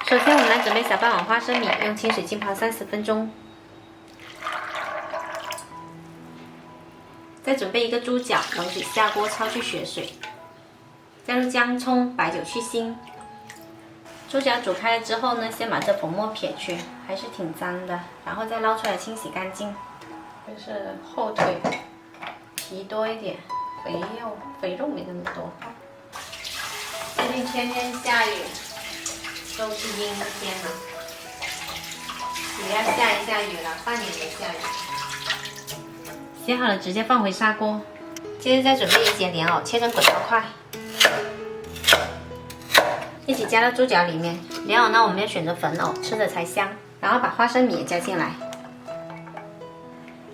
首先，我们来准备小半碗花生米，用清水浸泡30分钟。再准备一个猪脚，冷水下锅焯去血水，加入姜、葱、白酒去腥。猪脚煮开了之后呢，先把这粉末撇去，还是挺脏的，然后再捞出来清洗干净。就是后腿皮多一点，肥肉没那么多。最近天天下雨，都是阴天了，也要下一下雨了，半年没下雨。洗好了直接放回砂锅，接着再准备一节莲藕，切成滚刀块，一起加到猪脚里面。莲藕呢，我们要选择粉藕，吃着才香。然后把花生米也加进来。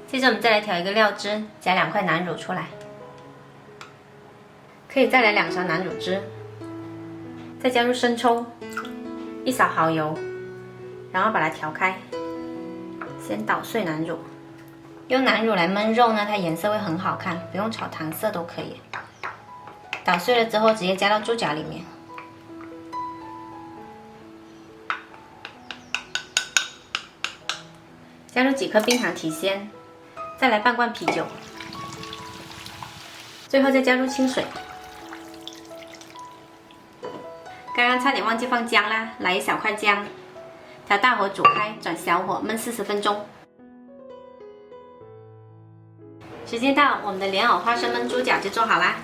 接着我们再来调一个料汁，加2块南乳出来，可以再来2勺南乳汁，再加入生抽，1勺蚝油，然后把它调开。先捣碎南乳，用南乳来焖肉呢，它颜色会很好看，不用炒糖色都可以。捣碎了之后，直接加到猪脚里面。加入几颗冰糖提鲜，再来半罐啤酒，最后再加入清水。刚刚差点忘记放姜啦，来1小块姜，调大火煮开，转小火焖40分钟。时间到，我们的莲藕花生焖猪脚就做好啦。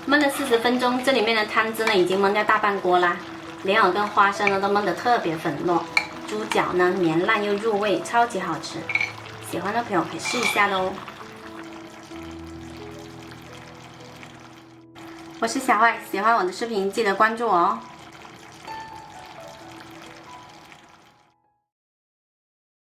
焖了40分钟，这里面的汤汁呢已经焖掉大半锅啦。莲藕跟花生呢都焖得特别粉糯，猪脚呢绵烂又入味，超级好吃。喜欢的朋友可以试一下喽。我是小爱，喜欢我的视频记得关注我哦。